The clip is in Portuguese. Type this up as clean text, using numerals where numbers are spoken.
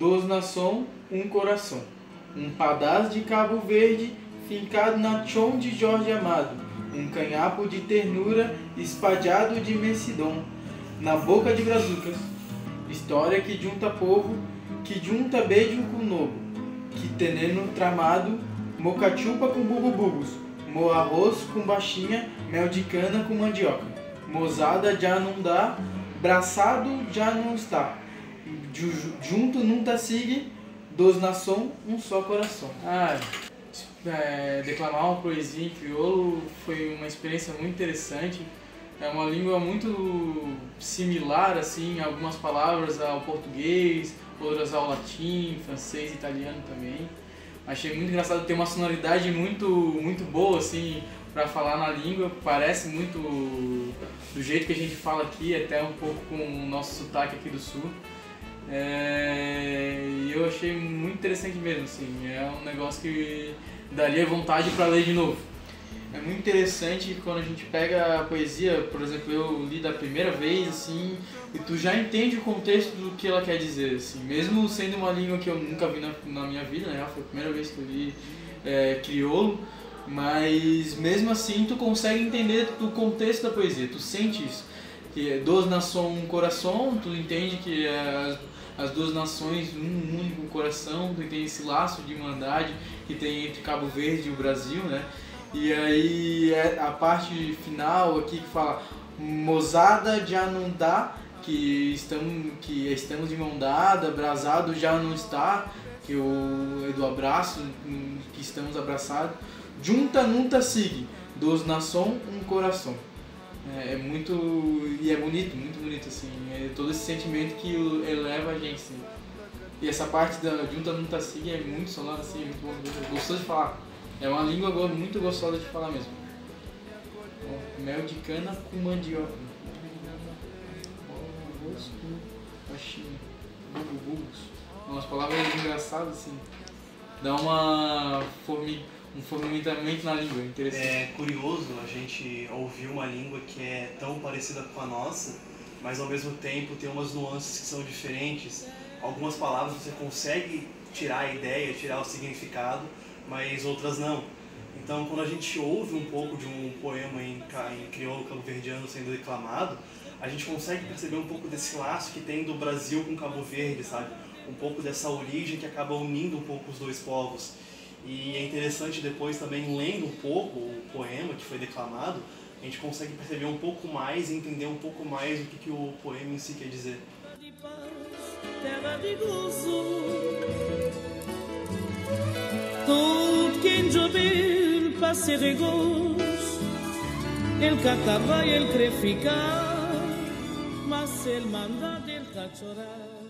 Dos nações, um coração. Um pedaço de Cabo Verde, fincado na chão de Jorge Amado. Um canhapo de ternura, espalhado de imensidão. Na boca de brazucas. História que junta povo, que junta beijo com novo. Que teneno tramado, mocachupa com bubububos. Mo arroz com baixinha, mel de cana com mandioca. Mozada já não dá, braçado já não está. Junto nunca sigue, dos nações, um só coração. Declamar uma poesia em crioulo foi uma experiência muito interessante. É uma língua muito similar, assim, algumas palavras ao português, outras ao latim, francês, italiano também. Achei muito engraçado, ter uma sonoridade muito boa, assim, para falar na língua. Parece muito do jeito que a gente fala aqui, até um pouco com o nosso sotaque aqui do sul. E eu achei muito interessante mesmo, assim. É um negócio que daria vontade para ler de novo. É muito interessante quando a gente pega a poesia, por exemplo, eu li da primeira vez, assim, e tu já entende o contexto do que ela quer dizer, assim, mesmo sendo uma língua que eu nunca vi na minha vida, né? Foi a primeira vez que eu li crioulo, mas mesmo assim tu consegue entender o contexto da poesia, tu sente isso, que dos nações um coração, tu entende que as duas nações um único coração, tu entende esse laço de irmandade que tem entre Cabo Verde e o Brasil, né? E aí a parte final aqui que fala mozada já não dá, que estamos de mão dada, brasado já não está, que é do abraço, que estamos abraçados. Junta nunca sigue, dos nações um coração. É muito, e é bonito, muito bonito, assim, é todo esse sentimento que eleva a gente, assim. E essa parte da junta nunca sigue é muito sonora, assim, é muito bom, gostoso de falar. É uma língua muito gostosa de falar mesmo. Mel de cana com mandioca. Arroz com baixinha. Bubububos. Umas palavras engraçadas assim. Dá um formigamento na língua, interessante. É curioso a gente ouvir uma língua que é tão parecida com a nossa, mas ao mesmo tempo tem umas nuances que são diferentes. Algumas palavras você consegue tirar a ideia, tirar o significado, mas outras não. Então, quando a gente ouve um pouco de um poema em crioulo cabo-verdiano sendo declamado, a gente consegue perceber um pouco desse laço que tem do Brasil com Cabo Verde, sabe? Um pouco dessa origem que acaba unindo um pouco os dois povos. E é interessante depois também, lendo um pouco o poema que foi declamado, a gente consegue perceber um pouco mais e entender um pouco mais o que o poema em si quer dizer. Passe de gos, el cataba y el creficar, mas el manda del cachorar.